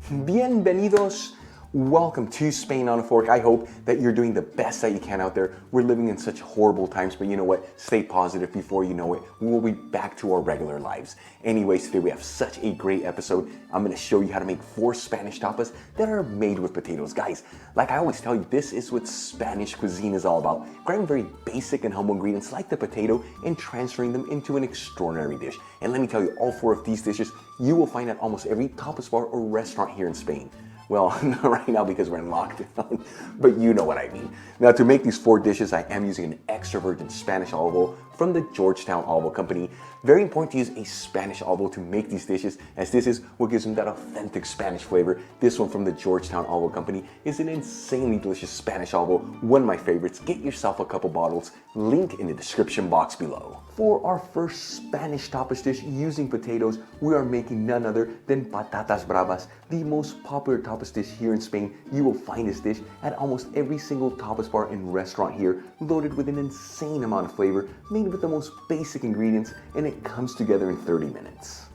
Bienvenidos. Welcome to Spain on a Fork. I hope that you're doing the best that you can out there. We're living in such horrible times, but you know what? Stay positive. Before you know it, we will be back to our regular lives. Anyways, today we have such a great episode. I'm going to show you how to make 4 Spanish tapas that are made with potatoes. Guys, like I always tell you, this is what Spanish cuisine is all about. Grabbing very basic and humble ingredients like the potato and transferring them into an extraordinary dish. And let me tell you, all 4 of these dishes you will find at almost every tapas bar or restaurant here in Spain. Well, not right now because we're in lockdown, but you know what I mean. Now, to make these 4 dishes, I am using an extra virgin Spanish olive oil from the Georgetown Olive Oil Company. Very important to use a Spanish olive oil to make these dishes, as this is what gives them that authentic Spanish flavor. This one from the Georgetown Olive Oil Company is an insanely delicious Spanish olive oil, one of my favorites. Get yourself a couple bottles, link in the description box below. For our first Spanish tapas dish using potatoes, we are making none other than patatas bravas, the most popular tapas dish here in Spain. You will find this dish at almost every single tapas bar and restaurant here, loaded with an insane amount of flavor, made with the most basic ingredients, and it comes together in 30 minutes.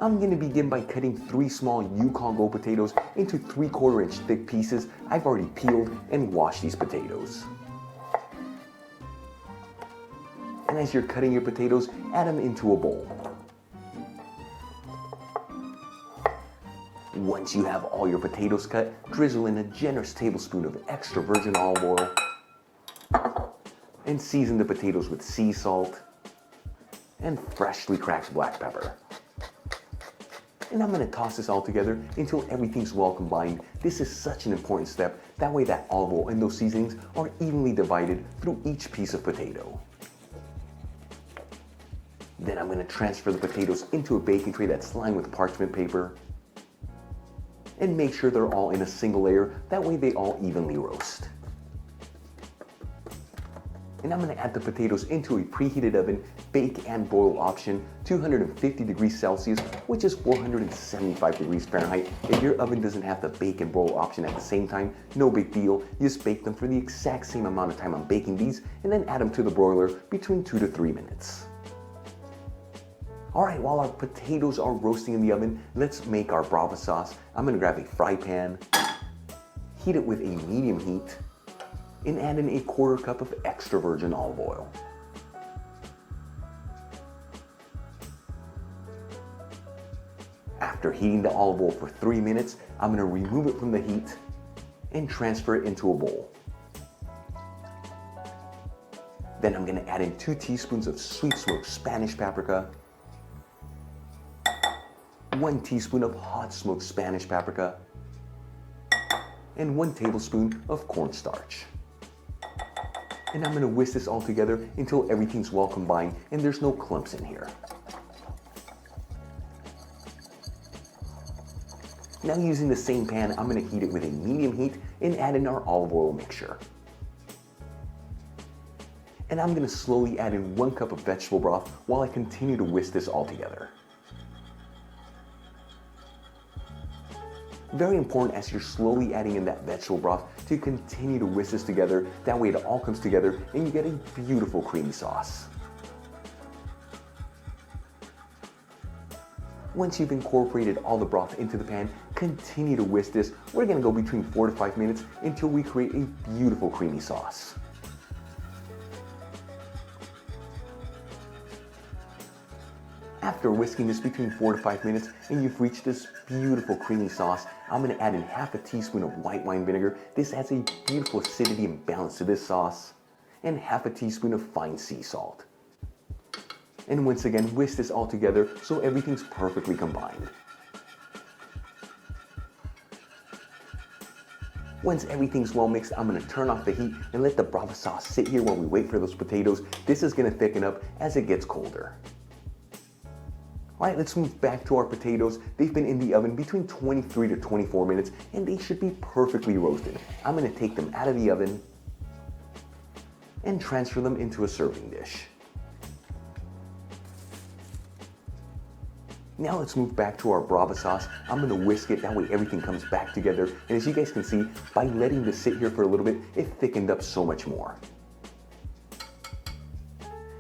I'm going to begin by cutting 3 small Yukon Gold potatoes into 3/4 inch thick pieces. I've already peeled and washed these potatoes. And as you're cutting your potatoes, add them into a bowl. Once you have all your potatoes cut, drizzle in a generous tablespoon of extra virgin olive oil and season the potatoes with sea salt and freshly cracked black pepper. And I'm going to toss this all together until everything's well combined. This is such an important step. That way that olive oil and those seasonings are evenly divided through each piece of potato. Then I'm going to transfer the potatoes into a baking tray that's lined with parchment paper and make sure they're all in a single layer. That way they all evenly roast. And I'm going to add the potatoes into a preheated oven, bake and boil option, 250 degrees Celsius, which is 475 degrees Fahrenheit. If your oven doesn't have the bake and boil option at the same time, no big deal. You just bake them for the exact same amount of time I'm baking these, and then add them to the broiler between 2 to 3 minutes. Alright, while our potatoes are roasting in the oven, let's make our brava sauce. I'm going to grab a fry pan, heat it with a medium heat, and add in a 1/4 cup of extra virgin olive oil. After heating the olive oil for 3 minutes, I'm going to remove it from the heat and transfer it into a bowl. Then I'm going to add in 2 teaspoons of sweet smoked Spanish paprika, 1 teaspoon of hot smoked Spanish paprika, and 1 tablespoon of cornstarch. And I'm going to whisk this all together until everything's well combined and there's no clumps in here. Now, using the same pan, I'm going to heat it with a medium heat and add in our olive oil mixture. And I'm going to slowly add in 1 cup of vegetable broth while I continue to whisk this all together. Very important as you're slowly adding in that vegetable broth to continue to whisk this together. That way it all comes together and you get a beautiful creamy sauce. Once you've incorporated all the broth into the pan, continue to whisk this. We're going to go between 4 to 5 minutes until we create a beautiful creamy sauce. After whisking this between 4 to 5 minutes and you've reached this beautiful creamy sauce, I'm going to add in half a teaspoon of white wine vinegar. This adds a beautiful acidity and balance to this sauce, and half a teaspoon of fine sea salt. And once again, whisk this all together so everything's perfectly combined. Once everything's well mixed, I'm going to turn off the heat and let the brava sauce sit here while we wait for those potatoes. This is going to thicken up as it gets colder. Alright, let's move back to our potatoes. They've been in the oven between 23 to 24 minutes and they should be perfectly roasted. I'm going to take them out of the oven and transfer them into a serving dish. Now let's move back to our brava sauce. I'm going to whisk it, that way everything comes back together. And as you guys can see, by letting this sit here for a little bit, it thickened up so much more.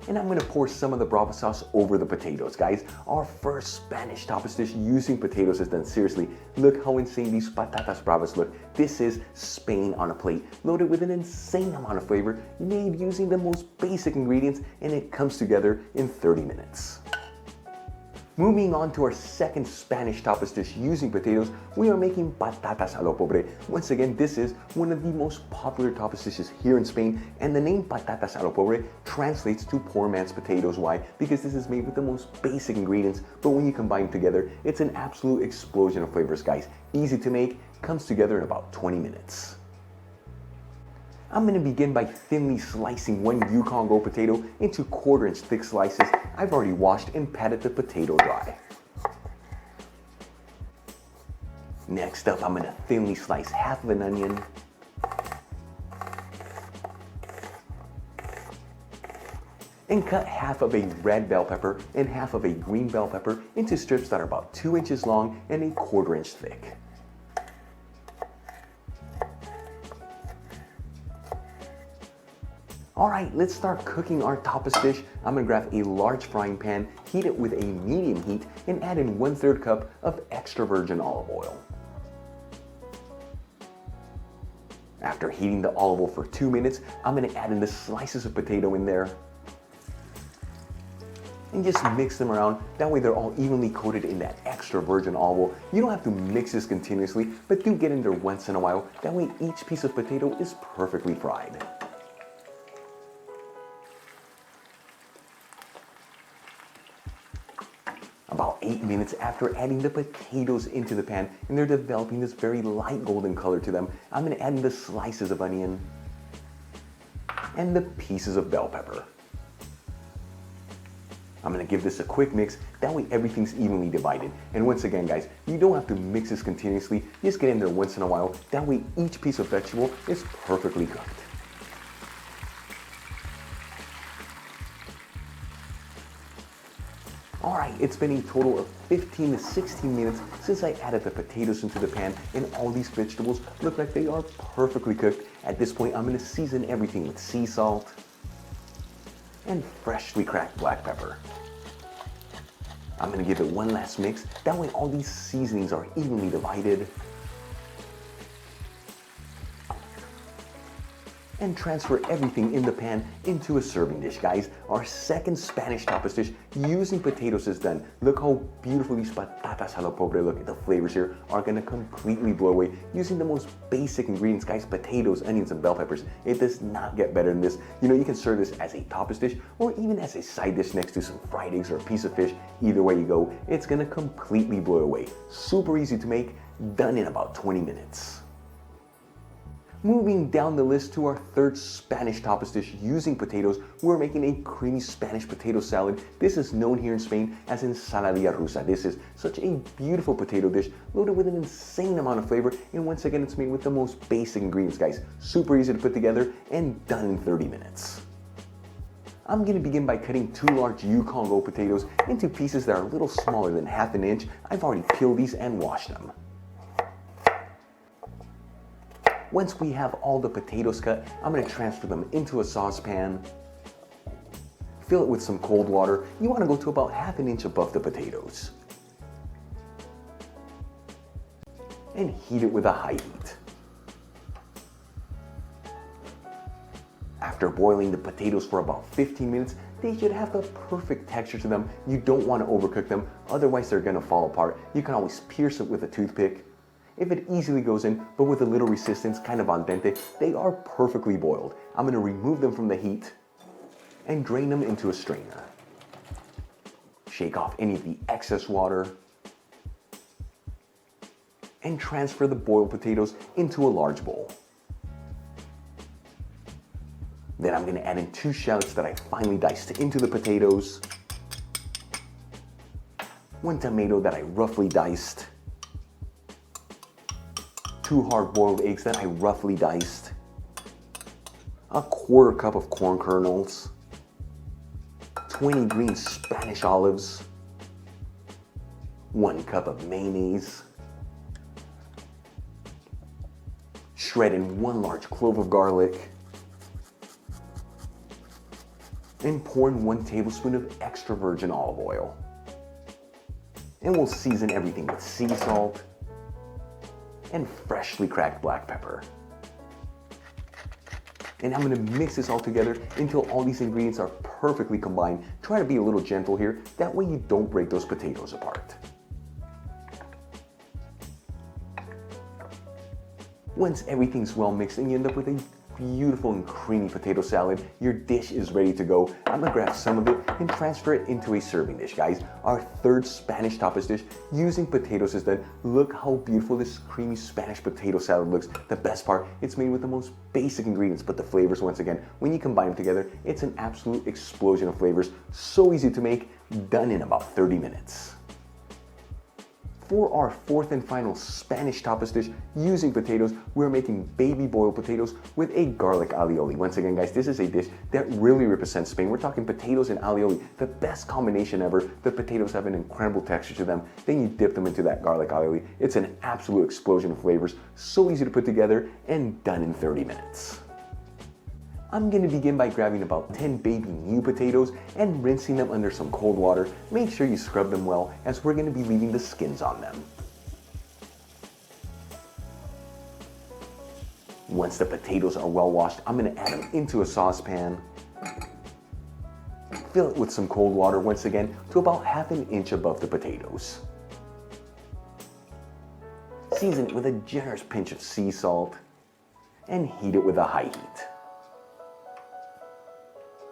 and I'm gonna pour some of the brava sauce over the potatoes, guys. Our first Spanish tapas dish using potatoes is done. Seriously, look how insane these patatas bravas look. This is Spain on a plate, loaded with an insane amount of flavor, made using the most basic ingredients, and it comes together in 30 minutes. Moving on to our second Spanish tapas dish using potatoes, we are making patatas a lo pobre. Once again, this is one of the most popular tapas dishes here in Spain, and the name patatas a lo pobre translates to poor man's potatoes. Why? Because this is made with the most basic ingredients, but when you combine them together, it's an absolute explosion of flavors, guys. Easy to make, comes together in about 20 minutes. I'm going to begin by thinly slicing one Yukon Gold potato into 1/4 inch thick slices. I've already washed and patted the potato dry. Next up, I'm going to thinly slice half of an onion, and cut half of a red bell pepper and half of a green bell pepper into strips that are about 2 inches long and 1/4 inch thick. Alright, let's start cooking our tapas dish. I'm going to grab a large frying pan, heat it with a medium heat, and add in 1/3 cup of extra virgin olive oil. After heating the olive oil for 2 minutes, I'm going to add in the slices of potato in there. And just mix them around, that way they're all evenly coated in that extra virgin olive oil. You don't have to mix this continuously, but do get in there once in a while, that way each piece of potato is perfectly fried. About 8 minutes after adding the potatoes into the pan, and they're developing this very light golden color to them, I'm going to add in the slices of onion and the pieces of bell pepper. I'm going to give this a quick mix, that way everything's evenly divided. And once again, guys, you don't have to mix this continuously, just get in there once in a while, that way each piece of vegetable is perfectly cooked. Alright, it's been a total of 15 to 16 minutes since I added the potatoes into the pan, and all these vegetables look like they are perfectly cooked. At this point, I'm going to season everything with sea salt and freshly cracked black pepper. I'm going to give it one last mix, that way all these seasonings are evenly divided. And transfer everything in the pan into a serving dish, guys. Our second Spanish tapas dish using potatoes is done. Look how beautiful these patatas a lo pobre look. The flavors here are gonna completely blow away using the most basic ingredients, guys. Potatoes, onions, and bell peppers. It does not get better than this. You know, you can serve this as a tapas dish or even as a side dish next to some fried eggs or a piece of fish. Either way you go, it's gonna completely blow away. Super easy to make, done in about 20 minutes. Moving down the list to our third Spanish tapas dish using potatoes, we're making a creamy Spanish potato salad. This is known here in Spain as ensaladilla rusa. This is such a beautiful potato dish loaded with an insane amount of flavor, and once again it's made with the most basic ingredients, guys. Super easy to put together and done in 30 minutes. I'm going to begin by cutting 2 large Yukon Gold potatoes into pieces that are a little smaller than 1/2 inch. I've already peeled these and washed them. Once we have all the potatoes cut, I'm going to transfer them into a saucepan. Fill it with some cold water. You want to go to about 1/2 inch above the potatoes. And heat it with a high heat. After boiling the potatoes for about 15 minutes, they should have the perfect texture to them. You don't want to overcook them, otherwise they're going to fall apart. You can always pierce it with a toothpick. If it easily goes in, but with a little resistance, kind of al dente, they are perfectly boiled. I'm going to remove them from the heat and drain them into a strainer. Shake off any of the excess water and transfer the boiled potatoes into a large bowl. Then I'm going to add in 2 shallots that I finely diced into the potatoes, 1 tomato that I roughly diced, 2 hard-boiled eggs that I roughly diced, a 1/4 cup of corn kernels, 20 green Spanish olives, 1 cup of mayonnaise, shred in 1 large clove of garlic, and pour in 1 tablespoon of extra virgin olive oil. And we'll season everything with sea salt and freshly cracked black pepper. And I'm gonna mix this all together until all these ingredients are perfectly combined. Try to be a little gentle here, that way you don't break those potatoes apart. Once everything's well mixed and you end up with a beautiful and creamy potato salad, your dish is ready to go. I'm gonna grab some of it and transfer it into a serving dish, guys. Our third Spanish tapas dish using potatoes is done. Look how beautiful this creamy Spanish potato salad looks. The best part, it's made with the most basic ingredients, but the flavors, once again, when you combine them together, it's an absolute explosion of flavors. So easy to make, done in about 30 minutes. For our fourth and final Spanish tapas dish using potatoes, we're making baby boiled potatoes with a garlic aioli. Once again, guys, this is a dish that really represents Spain. We're talking potatoes and aioli, the best combination ever. The potatoes have an incredible texture to them. Then you dip them into that garlic aioli. It's an absolute explosion of flavors. So easy to put together and done in 30 minutes. I'm going to begin by grabbing about 10 baby new potatoes and rinsing them under some cold water. Make sure you scrub them well, as we're going to be leaving the skins on them. Once the potatoes are well washed, I'm going to add them into a saucepan. Fill it with some cold water once again to about 1/2 inch above the potatoes. Season it with a generous pinch of sea salt and heat it with a high heat.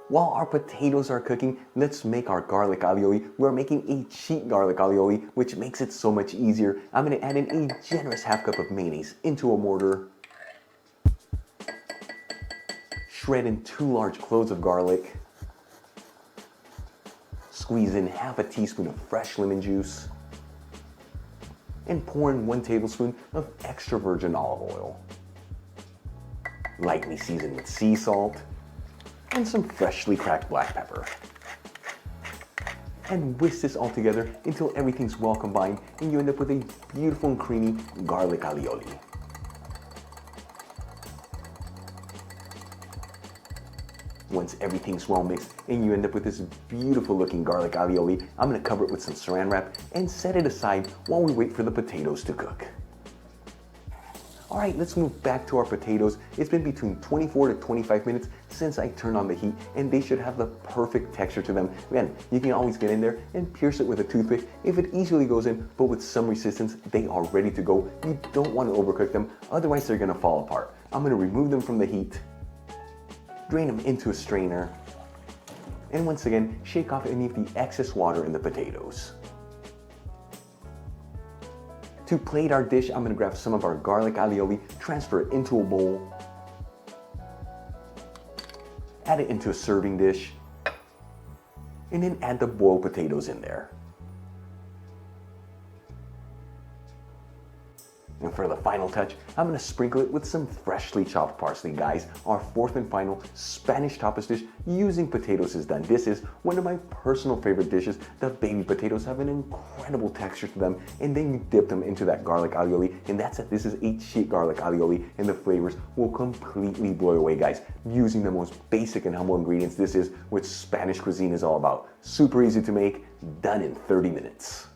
While our potatoes are cooking, let's make our garlic aioli. We're making a cheap garlic aioli, which makes it so much easier. I'm going to add in a generous 1/2 cup of mayonnaise into a mortar. Shred in 2 large cloves of garlic. Squeeze in 1/2 teaspoon of fresh lemon juice. And pour in 1 tablespoon of extra virgin olive oil. Lightly season with sea salt and some freshly cracked black pepper. And whisk this all together until everything's well combined and you end up with a beautiful and creamy garlic aioli. Once everything's well mixed and you end up with this beautiful looking garlic aioli, I'm going to cover it with some saran wrap and set it aside while we wait for the potatoes to cook. Alright, let's move back to our potatoes. It's been between 24 to 25 minutes since I turned on the heat, and they should have the perfect texture to them. Again, you can always get in there and pierce it with a toothpick if it easily goes in, but with some resistance, they are ready to go. You don't want to overcook them, otherwise they're going to fall apart. I'm going to remove them from the heat, drain them into a strainer, and once again, shake off any of the excess water in the potatoes. To plate our dish, I'm going to grab some of our garlic aioli, transfer it into a bowl, add it into a serving dish, and then add the boiled potatoes in there. And for the final touch, I'm going to sprinkle it with some freshly chopped parsley, guys. Our fourth and final Spanish tapas dish using potatoes is done. This is one of my personal favorite dishes. The baby potatoes have an incredible texture to them, and then you dip them into that garlic aioli, and that's it. This is a cheap garlic aioli, and the flavors will completely blow you away, guys. Using the most basic and humble ingredients, this is what Spanish cuisine is all about. Super easy to make, done in 30 minutes.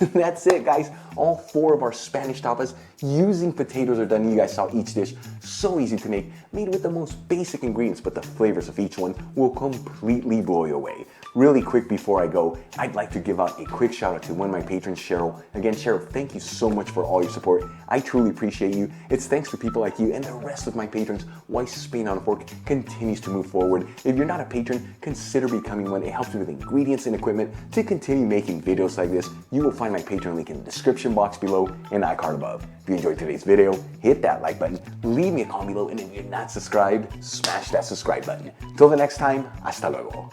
That's it, guys. All 4 of our Spanish tapas using potatoes are done. You guys saw each dish. So easy to make, made with the most basic ingredients, but the flavors of each one will completely blow you away. Really quick before I go, I'd like to give out a quick shout out to one of my patrons, Cheryl. Again, Cheryl, thank you so much for all your support. I truly appreciate you. It's thanks to people like you and the rest of my patrons why Spain on a Fork continues to move forward. If you're not a patron, consider becoming one. It helps me with ingredients and equipment to continue making videos like this. You will find my Patreon link in the description box below and iCard above. If you enjoyed today's video, hit that like button, leave me a comment below, and if you're not subscribed, smash that subscribe button. Till the next time, hasta luego.